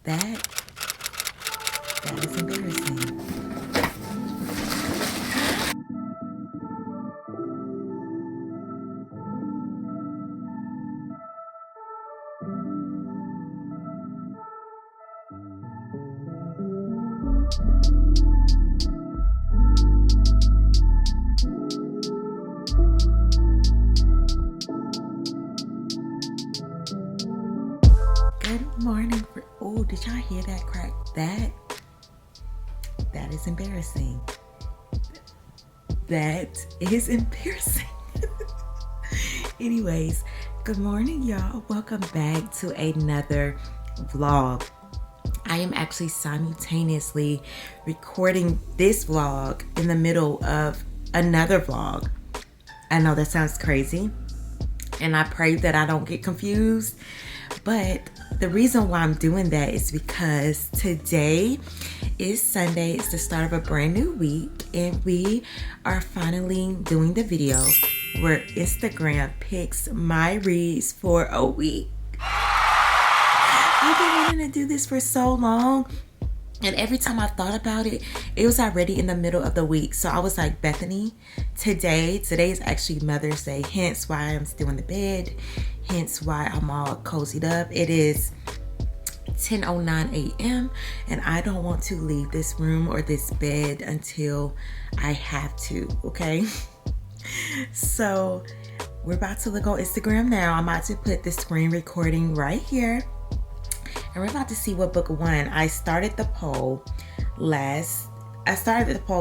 That is embarrassing. Good morning. Oh, did y'all hear that crack? That is embarrassing. That is embarrassing. Anyways, good morning, y'all. Welcome back to another vlog. I am actually simultaneously recording this vlog in the middle of another vlog. I know that sounds crazy, and I pray that I don't get confused, but the reason why I'm doing that is because today is Sunday. It's the start of a brand new week, and we are finally doing the video where Instagram picks my reads for a week. I've been wanting to do this for so long, and every time I thought about it, it was already in the middle of the week. So I was like, Bethany, today is actually Mother's Day, hence why I'm still in the bed, hence why I'm all cozied up. It is 10:09 a.m. and I don't want to leave this room or this bed until I have to, okay? So we're about to look on Instagram now. I'm about to put the screen recording right here, and we're about to see what book won. I started the poll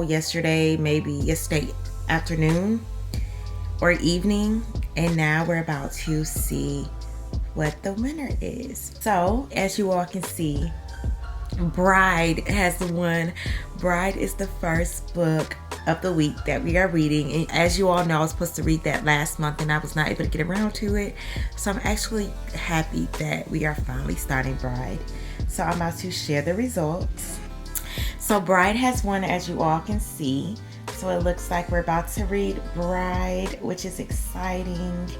yesterday, maybe yesterday afternoon or evening, and now we're about to see what the winner is. So as you all can see, Bride has won. Bride is the first book of the week that we are reading, and as you all know, I was supposed to read that last month and I was not able to get around to it, so I'm actually happy that we are finally starting Bride. So I'm about to share the results. So Bride has won, as you all can see. So it looks like we're about to read Bride, which is exciting.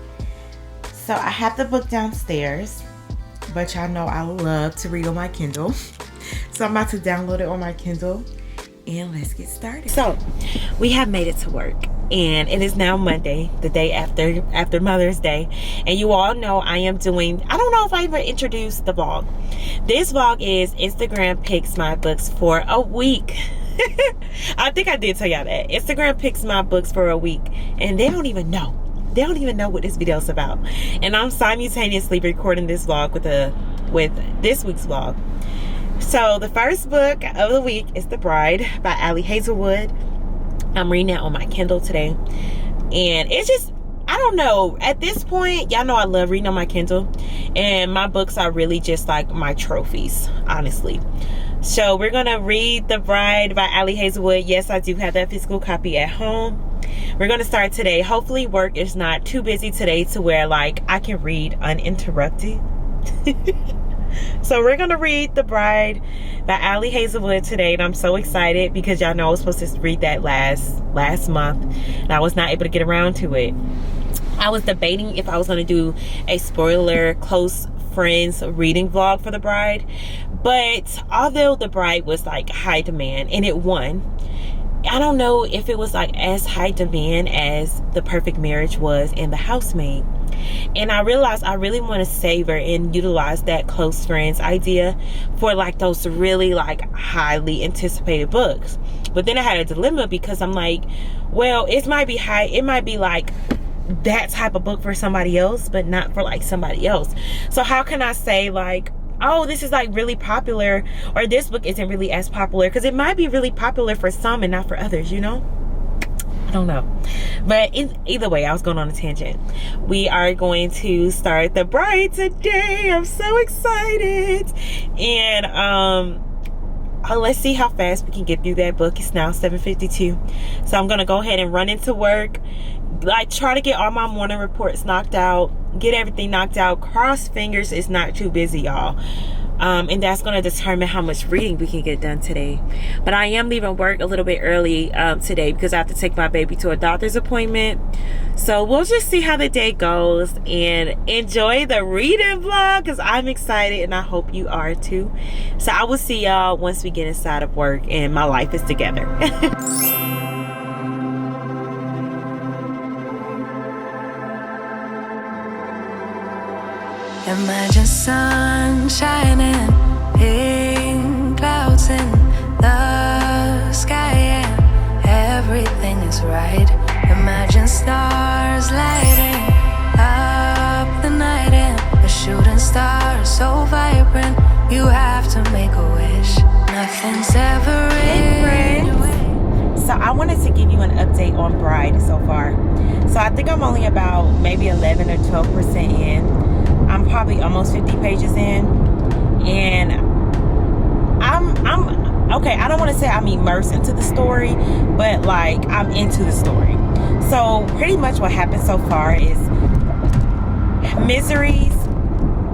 So I have the book downstairs, but y'all know I love to read on my Kindle. So I'm about to download it on my Kindle, and let's get started. So we have made it to work, and it is now Monday, the day after Mother's Day. And you all know I am doing, I don't know if I ever introduced the vlog. This vlog is Instagram picks my books for a week. I think I did tell y'all that. Instagram picks my books for a week, and they don't even know. They don't even know what this video is about. And I'm simultaneously recording this vlog with this week's vlog. So the first book of the week is The Bride by Ali Hazelwood. I'm reading that on my Kindle today. And it's just, I don't know. At this point, y'all know I love reading on my Kindle. And my books are really just like my trophies, honestly. So we're going to read The Bride by Ali Hazelwood. Yes, I do have that physical copy at home. We're going to start today. Hopefully work is not too busy today to where like I can read uninterrupted. So we're going to read The Bride by Ali Hazelwood today, and I'm so excited because y'all know I was supposed to read that last month, and I was not able to get around to it. I was debating if I was going to do a spoiler close friends reading vlog for The Bride, but although The Bride was like high demand and it won, I don't know if it was like as high demand as The Perfect Marriage was and The Housemaid. And I realized I really want to savor and utilize that close friends idea for like those really like highly anticipated books. But then I had a dilemma because I'm like, well, it might be like that type of book for somebody else, but not for like somebody else. So how can I say like, oh, this is like really popular, or this book isn't really as popular? Because it might be really popular for some and not for others, you know? I don't know. But either way, I was going on a tangent. We are going to start The Bride today. I'm so excited. And let's see how fast we can get through that book. It's now 7:52. So I'm going to go ahead and run into work. Like, try to get all my morning reports knocked out. Get everything knocked out. Cross fingers it's not too busy, y'all. And that's going to determine how much reading we can get done today. But I am leaving work a little bit early today because I have to take my baby to a doctor's appointment. So we'll just see how the day goes and enjoy the reading vlog because I'm excited and I hope you are too. So I will see y'all once we get inside of work and my life is together. Imagine sun shining, pink clouds in the sky, and everything is right. Imagine stars lighting up the night, and a shooting star is so vibrant. You have to make a wish. Nothing's ever in. So I wanted to give you an update on Bride so far. So I think I'm only about maybe 11 or 12% in. I'm probably almost 50 pages in, and I'm okay. I don't want to say I'm immersed into the story, but like I'm into the story. So pretty much what happened so far is Misery's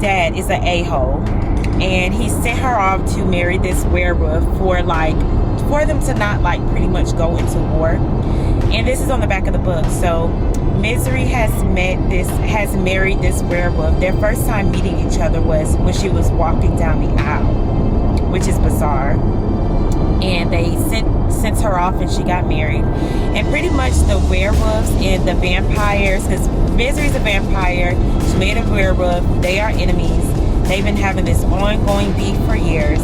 dad is an a-hole, and he sent her off to marry this werewolf for them to not like pretty much go into war. And this is on the back of the book. So Misery has married this werewolf. Their first time meeting each other was when she was walking down the aisle, which is bizarre. And they sent her off and she got married. And pretty much the werewolves and the vampires, because Misery's a vampire, she made a werewolf, they are enemies. They've been having this ongoing beef for years.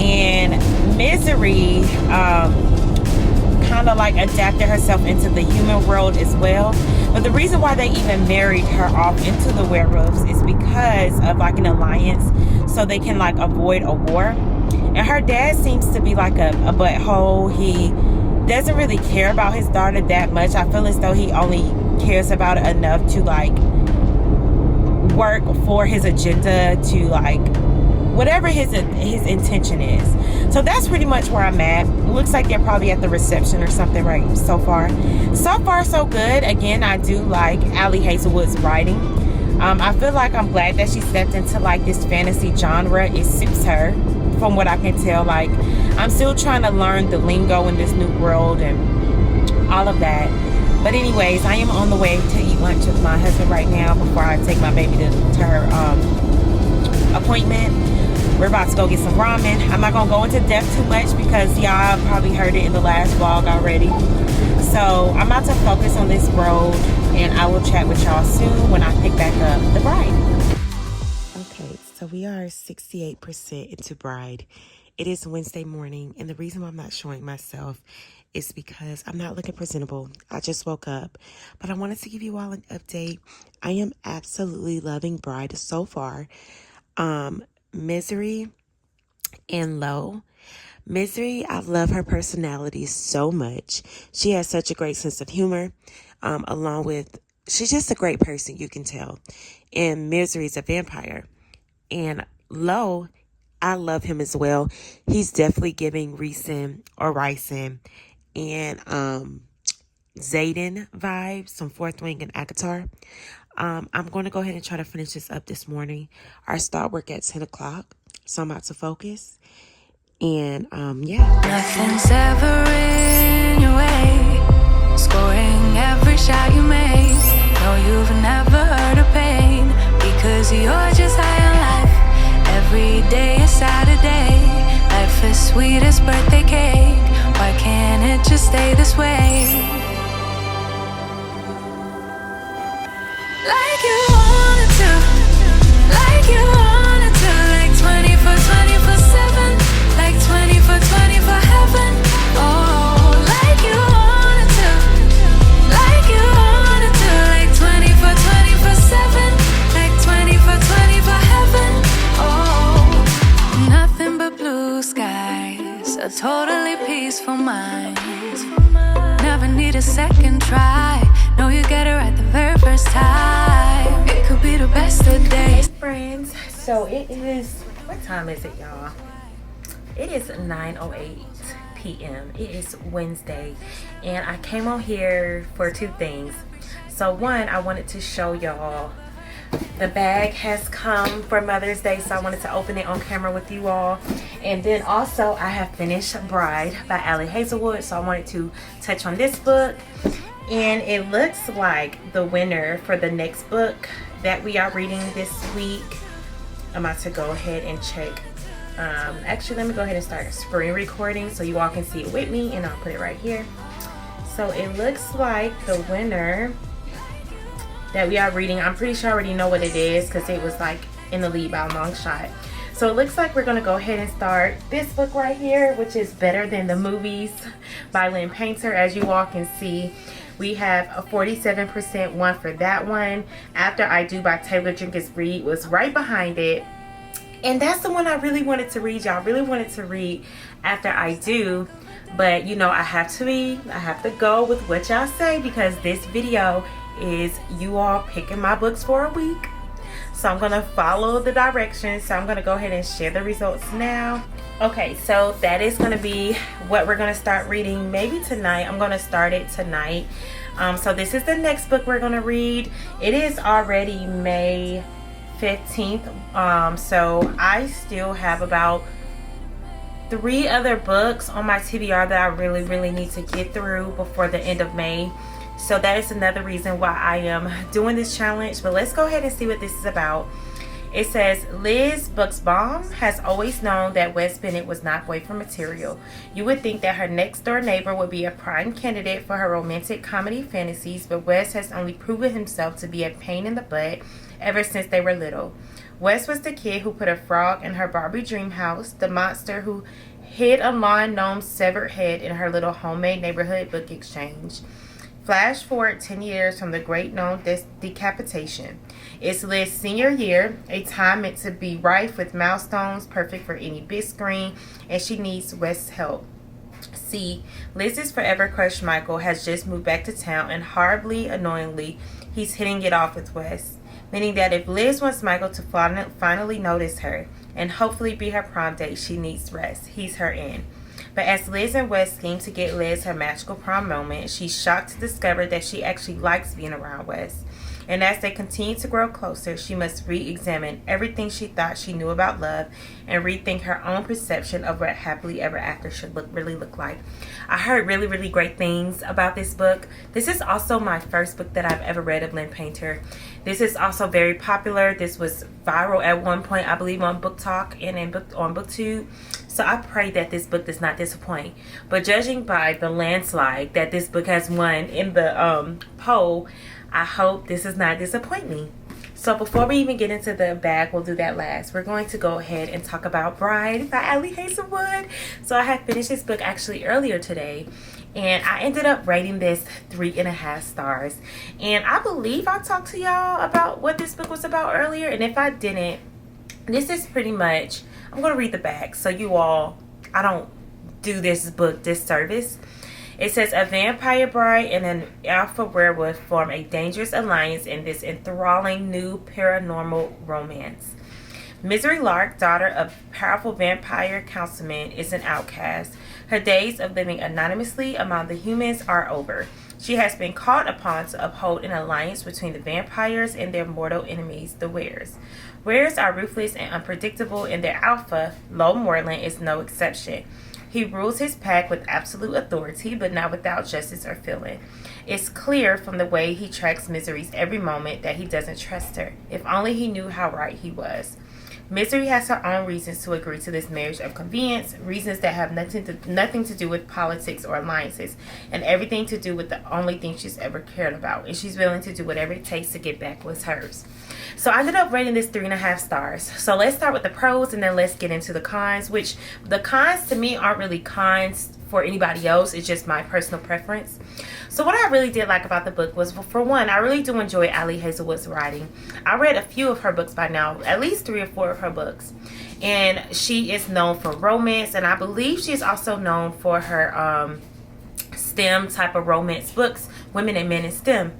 And Misery kind of like adapted herself into the human world as well. But the reason why they even married her off into the werewolves is because of like an alliance, so they can like avoid a war. And her dad seems to be like a butthole. He doesn't really care about his daughter that much. I feel as though he only cares about it enough to like work for his agenda, to like whatever his intention is. So that's pretty much where I'm at. It looks like they're probably at the reception or something right so far. So far so good. Again, I do like Ali Hazelwood's writing. I feel like I'm glad that she stepped into like this fantasy genre. It suits her from what I can tell. Like I'm still trying to learn the lingo in this new world and all of that. But anyways, I am on the way to eat lunch with my husband right now before I take my baby to her appointment. We're about to go get some ramen. I'm not gonna go into depth too much because y'all probably heard it in the last vlog already. So I'm about to focus on this road and I will chat with y'all soon when I pick back up the Bride. Okay, so we are 68% into Bride. It is Wednesday morning, and the reason why I'm not showing myself is because I'm not looking presentable. I just woke up, but I wanted to give you all an update. I am absolutely loving Bride so far. Misery and Lo. Misery, I love her personality so much. She has such a great sense of humor, along with, she's just a great person, you can tell. And Misery's a vampire. And Lo, I love him as well. He's definitely giving Ricin and Xaden vibes from Fourth Wing and Akatar. I'm going to go ahead and try to finish this up this morning. Our start work at 10 o'clock, so I'm about to focus. And, yeah. Nothing's ever in your way. Scoring every shot you make. No, you've never heard of pain, because you're just high on life. Every day is Saturday. Life is sweet as birthday cake. Why can't it just stay this way? Like you wanted to, like you wanted to, like 24/7, like 24/24 heaven. Oh, like you wanted to, like you wanted to, like 24/7, like 24/24 heaven. Oh, nothing but blue skies, a totally peaceful mind. Never need a second try. No, you get it right the very first time. It could be the best of days. Hey friends, so it is, what time is it, y'all? It is 9:08 p.m. It is Wednesday, and I came on here for two things. So one, I wanted to show y'all The bag has come for Mother's Day, so I wanted to open it on camera with you all. And then also I have finished Bride by Ali Hazelwood, so I wanted to touch on this book. And it looks like the winner for the next book that we are reading this week. I'm about to go ahead and check. Actually, let me go ahead and start screen recording so you all can see it with me, and I'll put it right here. So it looks like the winner that we are reading, I'm pretty sure I already know what it is because it was like in the lead by a long shot. So it looks like we're going to go ahead and start this book right here, which is Better Than the Movies by Lynn Painter. As you all can see, we have a 47% one for that one. After I Do by Taylor Jenkins Reid was right behind it. And that's the one I really wanted to read, y'all. Really wanted to read After I Do. But, you know, I have to go with what y'all say because this video is you all picking my books for a week. So I'm going to follow the directions. So I'm going to go ahead and share the results now. Okay, so that is going to be what we're going to start reading maybe tonight. I'm going to start it tonight. So this is the next book we're going to read. It is already May 15th. So I still have about 3 other books on my TBR that I really need to get through before the end of May. So that is another reason why I am doing this challenge. But let's go ahead and see what this is about. It says, Liz Buxbaum has always known that Wes Bennett was not boyfriend material. You would think that her next door neighbor would be a prime candidate for her romantic comedy fantasies, but Wes has only proven himself to be a pain in the butt ever since they were little. Wes was the kid who put a frog in her Barbie dream house, the monster who hid a lawn gnome's severed head in her little homemade neighborhood book exchange. Flash forward 10 years from the great known decapitation. It's Liz's senior year, a time meant to be rife with milestones, perfect for any big screen, and she needs Wes's help. See, Liz's forever crush Michael has just moved back to town, and horribly, annoyingly, he's hitting it off with Wes. Meaning that if Liz wants Michael to finally notice her and hopefully be her prom date, she needs rest. He's her in. But as Liz and Wes scheme to get Liz her magical prom moment, she's shocked to discover that she actually likes being around Wes. And as they continue to grow closer, she must re-examine everything she thought she knew about love and rethink her own perception of what happily ever after should really look like. I heard really great things about this book. This is also my first book that I've ever read of Lynn Painter. This is also very popular. This was viral at one point, I believe, on Book Talk and on BookTube. So I pray that this book does not disappoint. But judging by the landslide that this book has won in the poll, I hope this does not disappoint me. So before we even get into the bag, we'll do that last. We're going to go ahead and talk about Bride by Ali Hazelwood. So I had finished this book actually earlier today, and I ended up rating this 3.5 stars. And I believe I talked to y'all about what this book was about earlier, and if I didn't, this is pretty much, I'm going to read the back so you all, I don't do this book disservice. It says, a vampire bride and an alpha werewolf form a dangerous alliance in this enthralling new paranormal romance. Misery Lark, daughter of powerful vampire councilman, is an outcast. Her days of living anonymously among the humans are over. She has been called upon to uphold an alliance between the vampires and their mortal enemies, the Wares. Wares are ruthless and unpredictable, and their alpha, Lo Moreland, is no exception. He rules his pack with absolute authority, but not without justice or feeling. It's clear from the way he tracks Misery's every moment that he doesn't trust her. If only he knew how right he was. Misery has her own reasons to agree to this marriage of convenience, reasons that have nothing to do with politics or alliances, and everything to do with the only thing she's ever cared about, and she's willing to do whatever it takes to get back what's hers. So I ended up rating this 3.5 stars. So let's start with the pros, and then let's get into the cons, which the cons to me aren't really cons for anybody else. It's just my personal preference. So what I really did like about the book was, for one, I really do enjoy Ali Hazelwood's writing. I read a few of her books by now, at least 3 or 4 of her books. And she is known for romance, and I believe she is also known for her STEM type of romance books, Women and Men in STEM.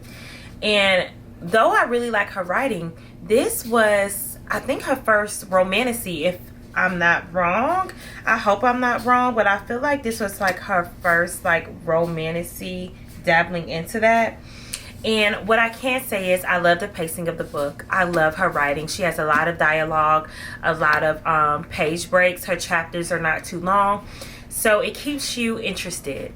And though I really like her writing, this was, I think, her first romantasy, if I'm not wrong. I hope I'm not wrong, but I feel like this was like her first like romantasy, dabbling into that. And what I can say is I love the pacing of the book. I love her writing. She has a lot of dialogue, a lot of page breaks. Her chapters are not too long, so it keeps you interested.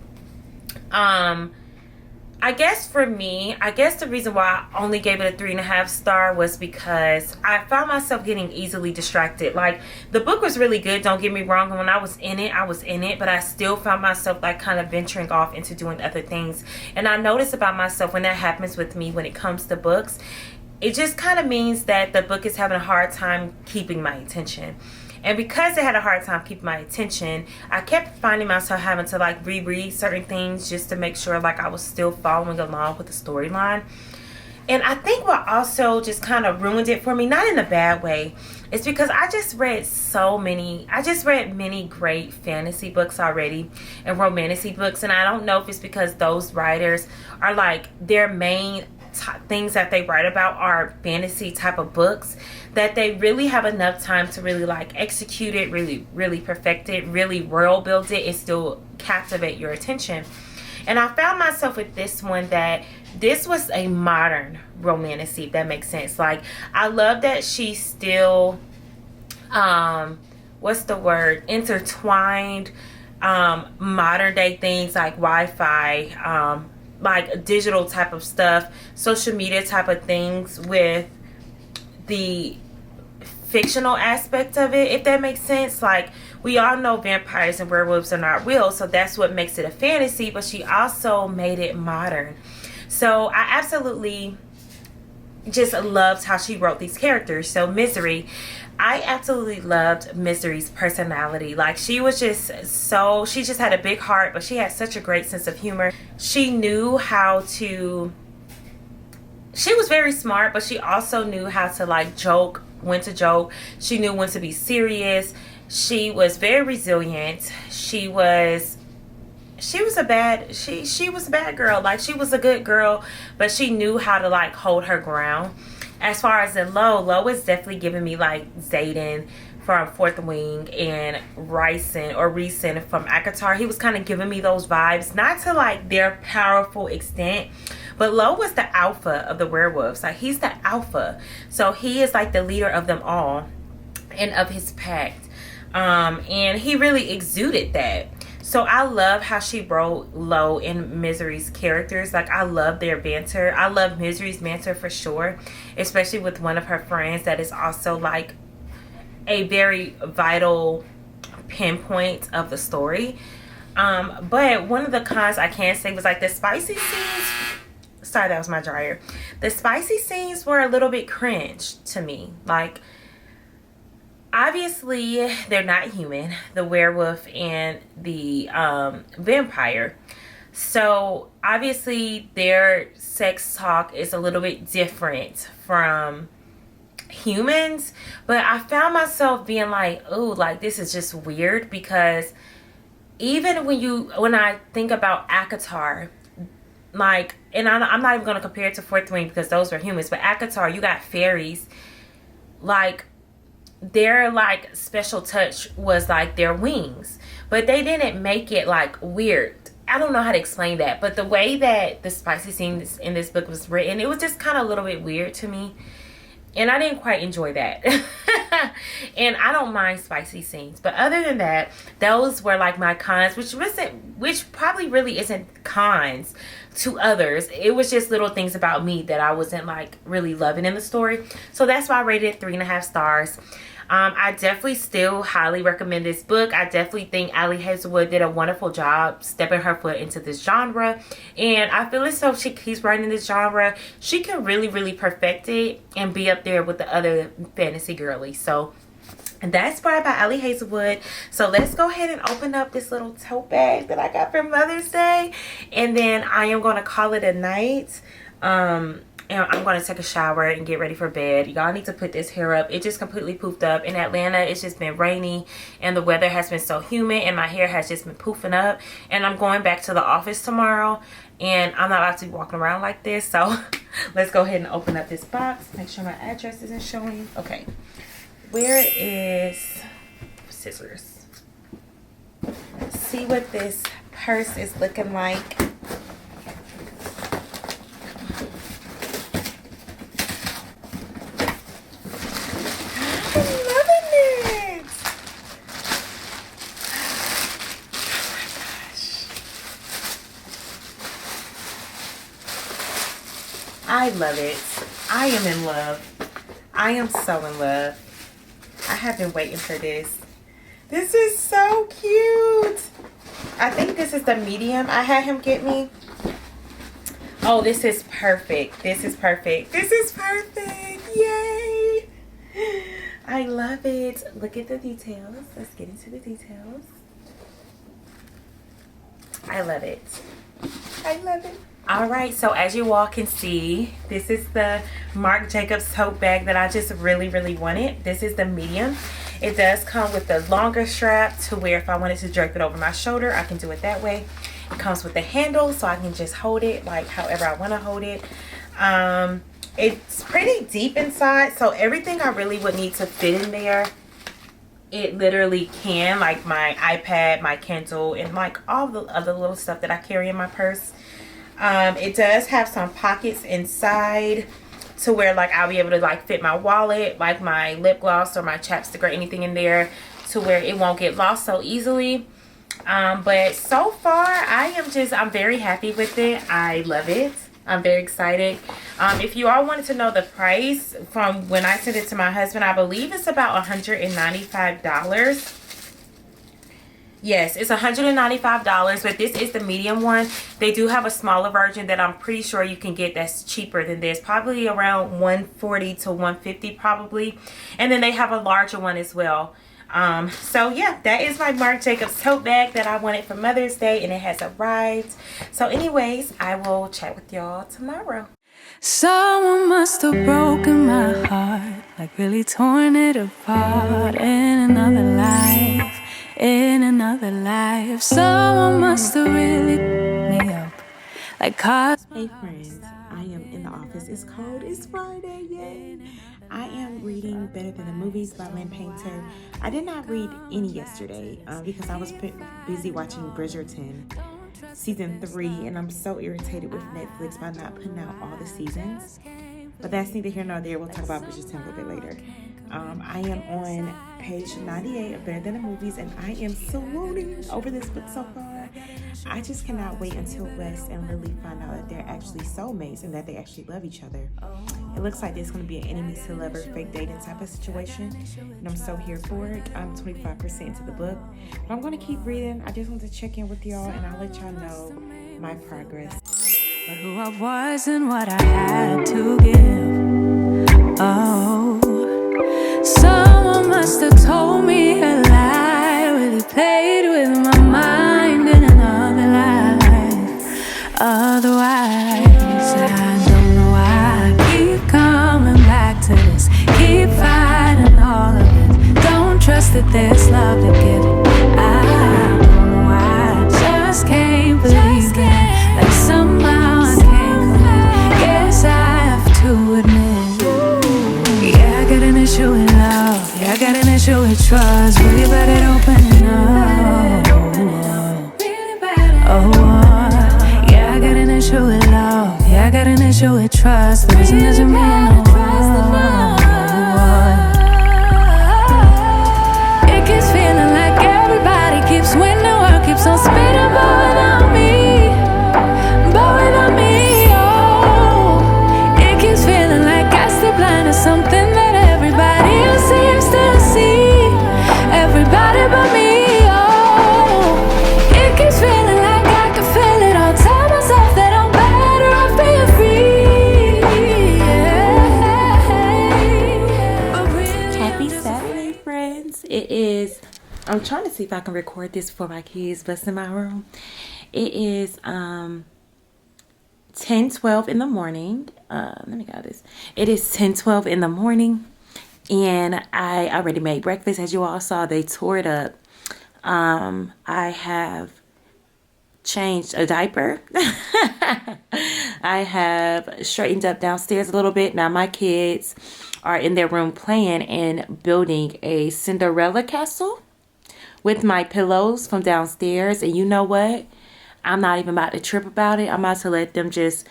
I guess for me, the reason why I only gave it a 3.5 star was because I found myself getting easily distracted. Like, the book was really good, don't get me wrong, and when I was in it, but I still found myself like kind of venturing off into doing other things. And I notice about myself when that happens with me when it comes to books, it just kind of means that the book is having a hard time keeping my attention. And because it had a hard time keeping my attention, I kept finding myself having to like reread certain things just to make sure like I was still following along with the storyline. And I think what also just kind of ruined it for me, not in a bad way, is because I just read many great fantasy books already and romantic books. And I don't know if it's because those writers are like their main things that they write about are fantasy type of books, that they really have enough time to really like execute it, really perfect it, really world build it, and still captivate your attention. And I found myself with this one that this was a modern romantic, if that makes sense. Like, I love that she still intertwined modern day things like Wi-Fi, like digital type of stuff, social media type of things with the fictional aspect of it, if that makes sense. Like, we all know vampires and werewolves are not real, so that's what makes it a fantasy, but she also made it modern. So I absolutely just loved how she wrote these characters. So Misery, I absolutely loved Misery's personality. Like, she was just she just had a big heart, but she had such a great sense of humor. She knew how to, she was very smart, but she also knew how to like joke, when to joke. She knew when to be serious. She was very resilient. She was a bad girl. Like, she was a good girl, but she knew how to like hold her ground. As far as in Lo is definitely giving me like Xaden from Fourth Wing and Rhysand from ACOTAR. He was kind of giving me those vibes, not to like their powerful extent, but Lo was the alpha of the werewolves. Like, he's the alpha, so he is like the leader of them all and of his pack, and he really exuded that. So I love how she wrote Lo and Misery's characters. Like, I love their banter. I love Misery's banter for sure, especially with one of her friends that is also like a very vital pinpoint of the story. But one of the cons I can say was like the spicy scenes. Sorry, that was my dryer. The spicy scenes were a little bit cringe to me. Like, obviously they're not human, the werewolf and the vampire, so obviously their sex talk is a little bit different from humans. But I found myself being like, oh, like, this is just weird, because even when I think about ACOTAR, like, and I'm not even going to compare it to Fourth Wing because those were humans, but ACOTAR, you got fairies. Like, their like special touch was like their wings, but they didn't make it like weird. I don't know how to explain that, but the way that the spicy scenes in this book was written, it was just kind of a little bit weird to me, and I didn't quite enjoy that. And I don't mind spicy scenes, but other than that, those were like my cons, which probably really isn't cons to others. It was just little things about me that I wasn't like really loving in the story. So that's why I rated it 3.5 stars. I definitely still highly recommend this book. I definitely think Ali Hazelwood did a wonderful job stepping her foot into this genre, and I feel as though if she keeps writing this genre, she can really perfect it and be up there with the other fantasy girlies. So that's Inspired by Ali Hazelwood. So let's go ahead and open up this little tote bag that I got for Mother's Day, and then I am going to call it a night. And I'm going to take a shower and get ready for bed. Y'all need to put this hair up. It just completely poofed up. In Atlanta, it's just been rainy and the weather has been so humid and my hair has just been poofing up. And I'm going back to the office tomorrow and I'm not about to be walking around like this. So let's go ahead and open up this box. Make sure my address isn't showing. Okay. Where is scissors? Let's see what this purse is looking like. I love it. I am in love. I am so in love. I have been waiting for this. This is so cute. I think this is the medium I had him get me. Oh, this is perfect. This is perfect. This is perfect. Yay. I love it. Look at the details. Let's get into the details. I love it. I love it. All right, so as you all can see, this is the Marc Jacobs tote bag that I just really wanted. This is the medium. It does come with the longer strap to where if I wanted to drape it over my shoulder, I can do it that way. It comes with the handle so I can just hold it like however I want to hold it. It's pretty deep inside, so everything I really would need to fit in there, it literally can, like my iPad, my Kindle, and like all the other little stuff that I carry in my purse. It does have some pockets inside to where like I'll be able to like fit my wallet, like my lip gloss or my chapstick or anything in there to where it won't get lost so easily. But so far I'm very happy with it. I love it. I'm very excited. If you all wanted to know the price from when I sent it to my husband, I believe it's about $195. Yes, it's $195, but this is the medium one. They do have a smaller version that I'm pretty sure you can get that's cheaper than this, probably around $140 to $150 probably. And then they have a larger one as well. So yeah, that is my Marc Jacobs tote bag that I wanted for Mother's Day, and it has arrived. So anyways, I will chat with y'all tomorrow. Someone must have broken my heart, like really torn it apart in another life. In another life, someone must have really picked me up. Like cars. Hey friends, I am in the office. It's cold. It's Friday. Yay! I am reading Better Than the Movies by Lynn Painter. I did not read any yesterday because I was busy watching Bridgerton season 3, and I'm so irritated with Netflix by not putting out all the seasons. But that's neither here nor there. We'll talk about Bridgerton a little bit later. I am on page 98 of Better Than the Movies, and I am swooning over this book so far. I just cannot wait until West and Lily find out that they're actually soulmates and that they actually love each other. It looks like there's going to be an enemies to lovers, fake dating type of situation, and I'm so here for it. I'm 25% into the book, but I'm going to keep reading. I just want to check in with y'all, and I'll let y'all know my progress. But who I was and what I had to give. Oh, someone must have told me a lie, really played with my mind in another life. Otherwise, I don't know why I keep coming back to this, keep fighting all of it. Don't trust that there's love to give. I don't know why I just can't believe it. Like somehow I can't commit. Guess I have to admit, yeah, I got an issue with love. Yeah, I got an issue with trust. Really bad at opening up. Oh, yeah, I got an issue with love. Yeah, I got an issue with trust. The reason doesn't mean no. It keeps feeling like everybody keeps winning. The world keeps on spinning, but without me. But without me, oh. It keeps feeling like I stay blind to something that everybody else seems to see. Everybody but me, oh. It keeps feeling like I can feel it. I'll tell myself that I'm better off being free. Yeah. But really, Happy Saturday, friends. It is, I'm trying to see if I can record this before my kids bust in my room. It is 10:12 in the morning. Let me get this. It is 10:12 in the morning, and I already made breakfast. As you all saw, they tore it up. I have changed a diaper. I have straightened up downstairs a little bit. Now my kids are in their room playing and building a Cinderella castle with my pillows from downstairs. And you know what? I'm not even about to trip about it. I'm about to let them just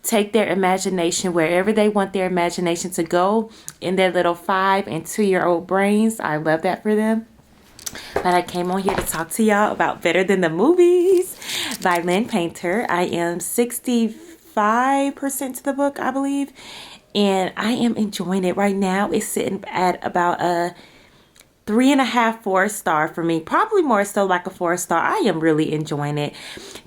take their imagination wherever they want their imagination to go in their little 5 and 2-year-old brains. I love that for them. But I came on here to talk to y'all about Better Than the Movies by Lynn Painter. I am 65 95% to the book, I believe. And I am enjoying it right now. It's sitting at about a 3.5, 4-star for me. Probably more so like a 4-star. I am really enjoying it.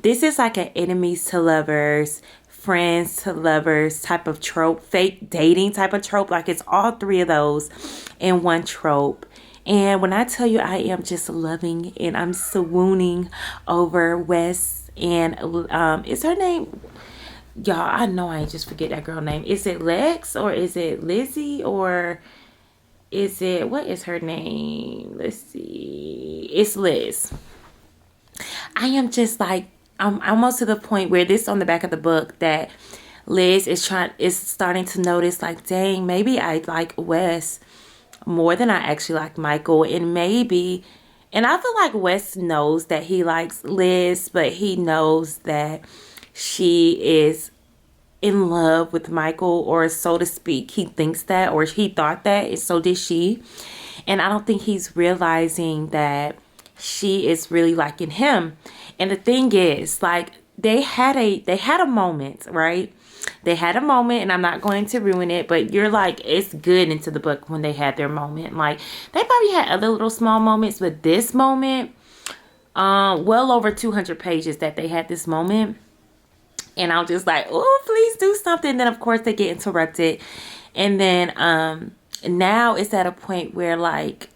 This is like an enemies to lovers, friends to lovers type of trope, fake dating type of trope. Like it's all three of those in one trope. And when I tell you I am just loving and I'm swooning over Wes and is her name? Y'all, I know I ain't just forget that girl name. Is it Lex or is it Lizzie or is it, what is her name? Let's see. It's Liz. I am just like, I'm almost to the point where this on the back of the book that Liz is starting to notice like, dang, maybe I like Wes more than I actually like Michael. And maybe, and I feel like Wes knows that he likes Liz, but he knows that she is in love with Michael, or so to speak. He thinks that, or he thought that, and so did she. And I don't think he's realizing that she is really liking him. And the thing is, like, they had a moment, right? They had a moment, and I'm not going to ruin it, but you're like, it's good into the book when they had their moment. Like, they probably had other little small moments, but this moment, well over 200 pages that they had this moment. And I'm just like, oh, please do something. And then, of course, they get interrupted. And then now it's at a point where, like,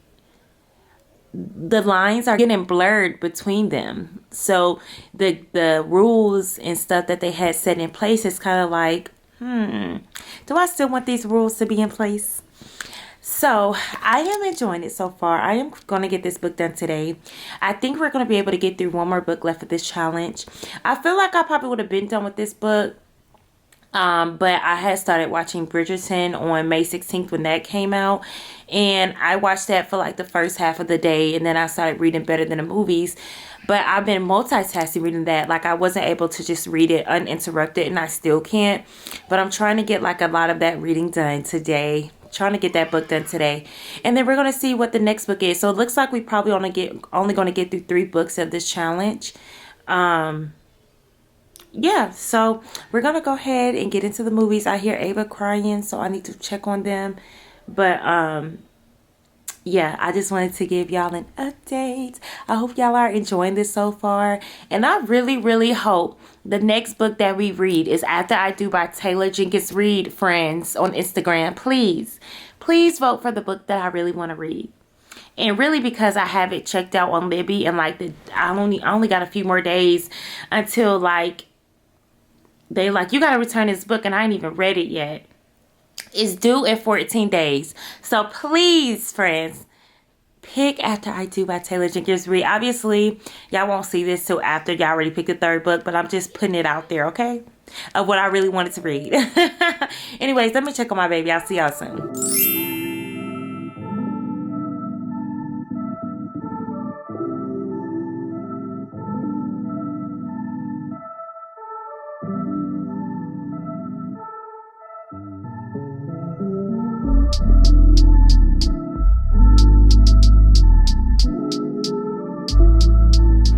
the lines are getting blurred between them. So the rules and stuff that they had set in place is kind of like, do I still want these rules to be in place? So I am enjoying it so far. I am going to get this book done today. I think we're going to be able to get through one more book left of this challenge. I feel like I probably would have been done with this book. But I had started watching Bridgerton on May 16th when that came out. And I watched that for like the first half of the day. And then I started reading Better Than the Movies. But I've been multitasking reading that. Like I wasn't able to just read it uninterrupted, and I still can't. But I'm trying to get like a lot of that reading done today. Trying to get that book done today. And then we're going to see what the next book is. So it looks like we probably only going to get through 3 books of this challenge. Yeah, so we're going to go ahead and get into the movies. I hear Ava crying, so I need to check on them. But yeah, I just wanted to give y'all an update. I hope y'all are enjoying this so far. And I really, really hope the next book that we read is After I Do by Taylor Jenkins Reid, friends, on Instagram. Please, please vote for the book that I really want to read. And really because I have it checked out on Libby, and like I only got a few more days until like they like, you got to return this book, and I ain't even read it yet. It's due in 14 days. So please, friends, pick After I Do by Taylor Jenkins Reid. Obviously, y'all won't see this till after y'all already picked the 3rd book, but I'm just putting it out there, okay? Of what I really wanted to read. Anyways, let me check on my baby. I'll see y'all soon.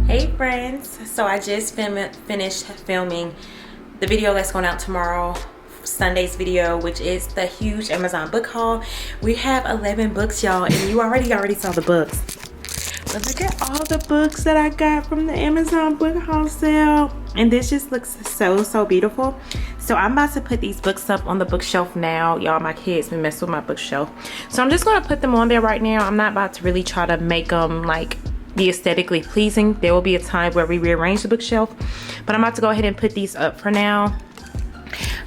Hey friends, so I just finished filming the video that's going out tomorrow, Sunday's video, which is the huge Amazon book haul. We have 11 books, y'all, and you already saw the books. But look at all the books that I got from the Amazon book haul sale. And this just looks so beautiful. So I'm about to put these books up on the bookshelf now. Y'all, my kids been messing with my bookshelf. So I'm just going to put them on there right now. I'm not about to really try to make them like be aesthetically pleasing. There will be a time where we rearrange the bookshelf, but I'm about to go ahead and put these up for now,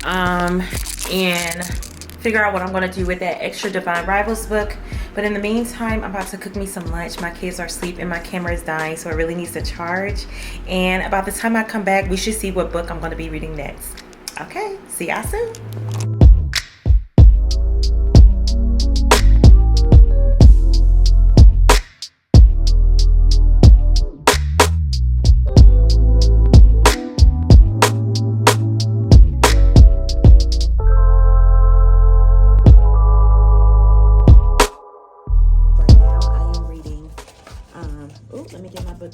and figure out what I'm going to do with that extra Divine Rivals book. But in the meantime, I'm about to cook me some lunch. My kids are asleep and my camera is dying, so it really needs to charge. And about the time I come back, we should see what book I'm going to be reading next. Okay, see y'all soon.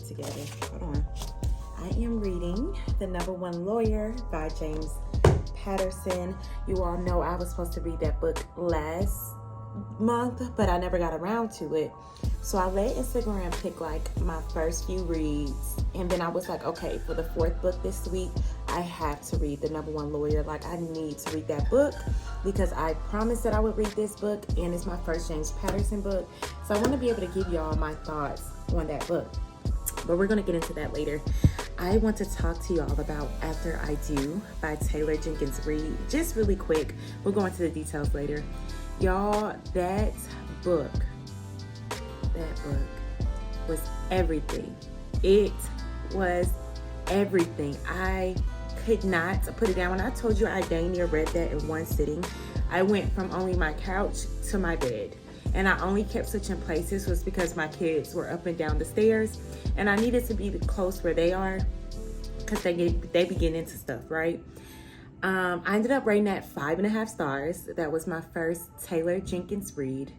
Together. Hold on. I am reading The Number One Lawyer by James Patterson. You all know I was supposed to read that book last month, but I never got around to it. So I let Instagram pick like my first few reads, and then I was like, okay, for the 4th book this week, I have to read The Number One Lawyer. Like, I need to read that book because I promised that I would read this book, and it's my first James Patterson book. So I want to be able to give y'all my thoughts on that book, but we're going to get into that later. I want to talk to y'all about After I Do by Taylor Jenkins Reid. Just really quick, we'll go into the details later. Y'all, that book was everything. It was everything. I could not put it down. When I told you I dang near read that in one sitting, I went from only my couch to my bed. And I only kept switching places was because my kids were up and down the stairs, and I needed to be close where they are because they be getting into stuff, right? I ended up rating that 5.5 stars. That was my first Taylor Jenkins Reid,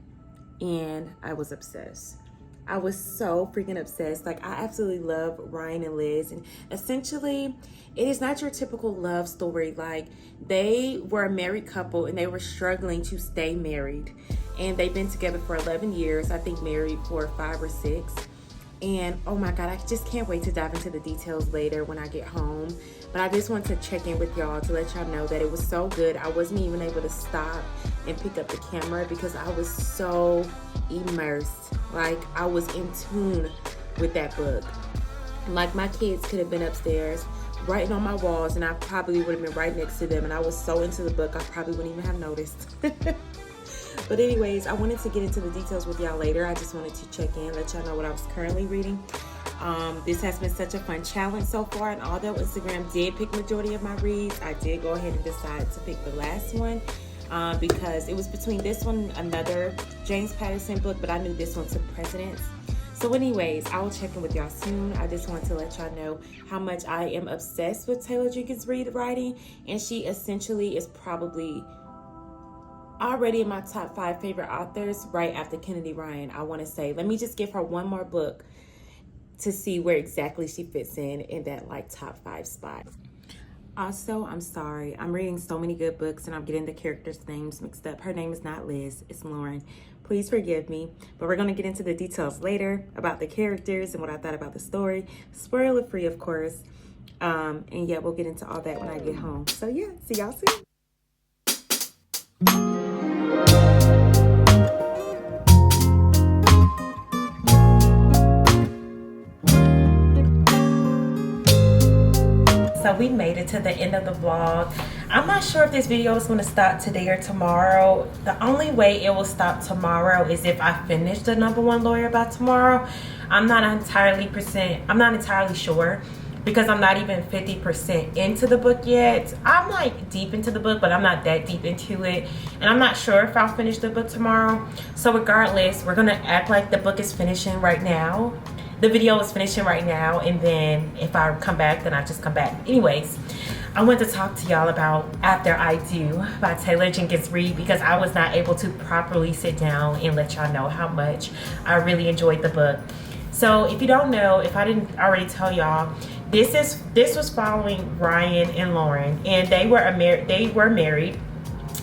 and I was obsessed. I was so freaking obsessed. Like, I absolutely love Ryan and Liz, and essentially it is not your typical love story. Like, they were a married couple and they were struggling to stay married, and they've been together for 11 years, I think married for 5 or 6. And oh my God, I just can't wait to dive into the details later when I get home. But I just want to check in with y'all to let y'all know that it was so good. I wasn't even able to stop and pick up the camera because I was so immersed. Like, I was in tune with that book. Like, my kids could have been upstairs writing on my walls, and I probably would have been right next to them. And I was so into the book, I probably wouldn't even have noticed. But anyways, I wanted to get into the details with y'all later. I just wanted to check in, let y'all know what I was currently reading. This has been such a fun challenge so far, and although Instagram did pick majority of my reads, I did go ahead and decide to pick the last one because it was between this one and another James Patterson book, but I knew this one took precedence. So anyways, I will check in with y'all soon. I just want to let y'all know how much I am obsessed with Taylor Jenkins Reid writing, and she essentially is probably already in my top 5 favorite authors right after Kennedy Ryan. I want to say, let me just give her one more book to see where exactly she fits in that like top 5 spot. Also, I'm sorry, I'm reading so many good books and I'm getting the characters' names mixed up. Her name is not Liz, it's Lauren. Please forgive me, but we're going to get into the details later about the characters and what I thought about the story. Spoiler free, of course. And yeah, we'll get into all that when I get home. So yeah, see y'all soon. So we made it to the end of the vlog. I'm not sure if this video is going to stop today or tomorrow. The only way it will stop tomorrow is if I finish The Number One Lawyer by tomorrow. I'm not entirely sure because I'm not even 50% into the book yet. I'm like deep into the book, but I'm not that deep into it. And I'm not sure if I'll finish the book tomorrow. So regardless, we're gonna act like the book is finishing right now. The video is finishing right now, and then if I come back, then I just come back. Anyways, I want to talk to y'all about After I Do by Taylor Jenkins Reid because I was not able to properly sit down and let y'all know how much I really enjoyed the book. So if you don't know, if I didn't already tell y'all, this was following Ryan and Lauren, and they are married.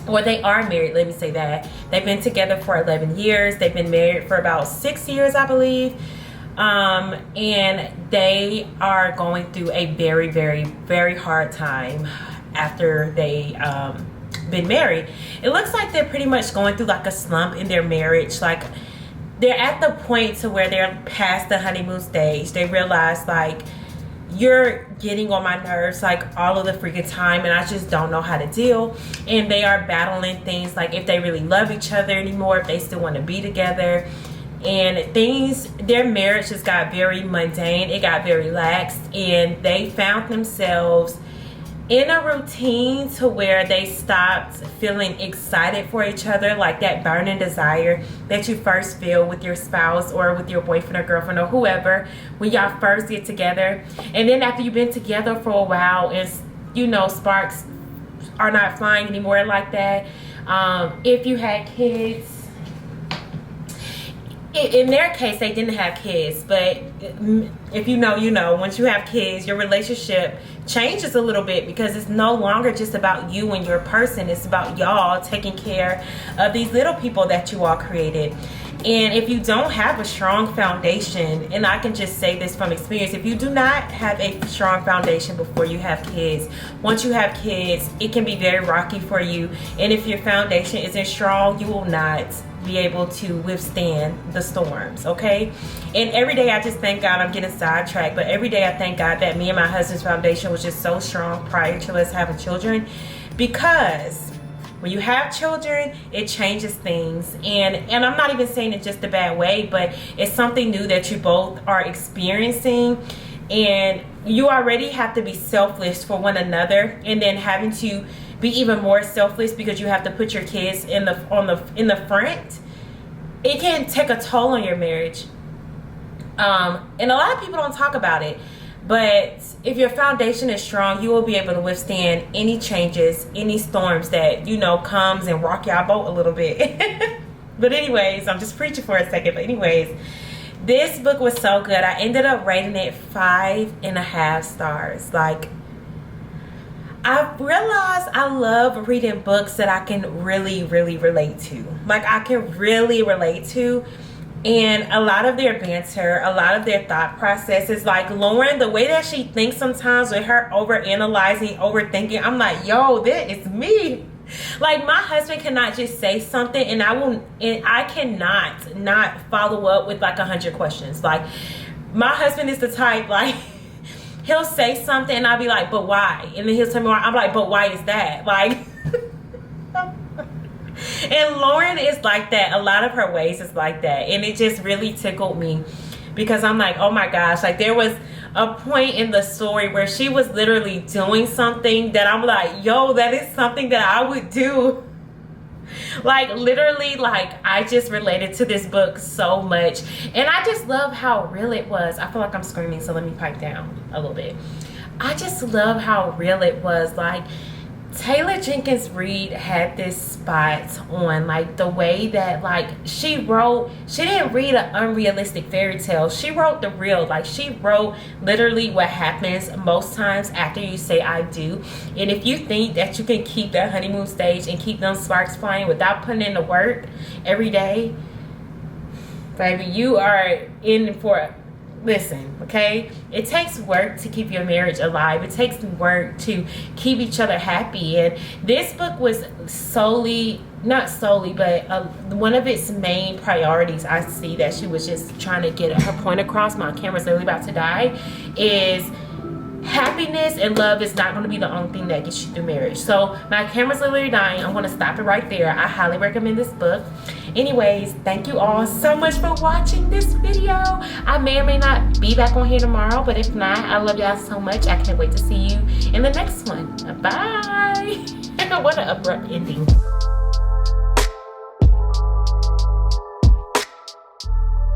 Let me say that. They've been together for 11 years. They've been married for about 6 years, I believe. And they are going through a very, very, very hard time after they been married. It looks like they're pretty much going through like a slump in their marriage. Like, they're at the point to where they're past the honeymoon stage. They realize, like, you're getting on my nerves like all of the freaking time, and I just don't know how to deal. And they are battling things like if they really love each other anymore, if they still want to be together. And their marriage just got very mundane. It got very lax, and they found themselves in a routine to where they stopped feeling excited for each other, like that burning desire that you first feel with your spouse or with your boyfriend or girlfriend or whoever when y'all first get together. And then after you've been together for a while and, you know, sparks are not flying anymore like that. If you had kids, in their case, they didn't have kids, but if you know, you know, once you have kids, your relationship changes a little bit because it's no longer just about you and your person. It's about y'all taking care of these little people that you all created. And if you don't have a strong foundation, and I can just say this from experience, if you do not have a strong foundation before you have kids, once you have kids, it can be very rocky for you. And if your foundation isn't strong, you will not be able to withstand the storms, okay? And every day I just thank God, I'm getting sidetracked, but every day I thank God that me and my husband's foundation was just so strong prior to us having children, because when you have children, it changes things. And I'm not even saying it just a bad way, but it's something new that you both are experiencing. And you already have to be selfless for one another, and then having to be even more selfless because you have to put your kids in the front. It can take a toll on your marriage. And a lot of people don't talk about it. But if your foundation is strong, you will be able to withstand any changes, any storms that, you know, comes and rock your boat a little bit. But anyways, I'm just preaching for a second. But anyways, this book was so good. I ended up rating it 5.5 stars. Like, I realized I love reading books that I can really, really relate to. Like, I can really relate to. And a lot of their banter, a lot of their thought processes, like Lauren, the way that she thinks sometimes with her overanalyzing, overthinking, I'm like, yo, that is me. Like, my husband cannot just say something and I cannot not follow up with like 100 questions. Like, my husband is the type, like, he'll say something and I'll be like, but why? And then he'll tell me why. I'm like, but why is that? Like, and Lauren is like that. A lot of her ways is like that. And it just really tickled me because I'm like, oh my gosh. Like, there was a point in the story where she was literally doing something that I'm like, yo, that is something that I would do. Like, literally, like, I just related to this book so much. And I just love how real it was. I feel like I'm screaming, so let me pipe down a little bit. I just love how real it was. Like, Taylor Jenkins Reid had this spot on, like, the way that, like, she didn't read an unrealistic fairy tale. She wrote the real. Like, she wrote literally what happens most times after you say I do. And if you think that you can keep that honeymoon stage and keep them sparks flying without putting in the work every day, baby, you are in for listen, okay? It takes work to keep your marriage alive. It takes work to keep each other happy. And this book was not solely, but one of its main priorities, I see that she was just trying to get her point across. My camera's literally about to die. Is happiness and love is not going to be the only thing that gets you through marriage. So my camera's literally dying. I'm going to stop it right there. I highly recommend this book. Anyways, thank you all so much for watching this video. I may or may not be back on here tomorrow, but if not, I love y'all so much. I can't wait to see you in the next one. Bye. What an abrupt ending.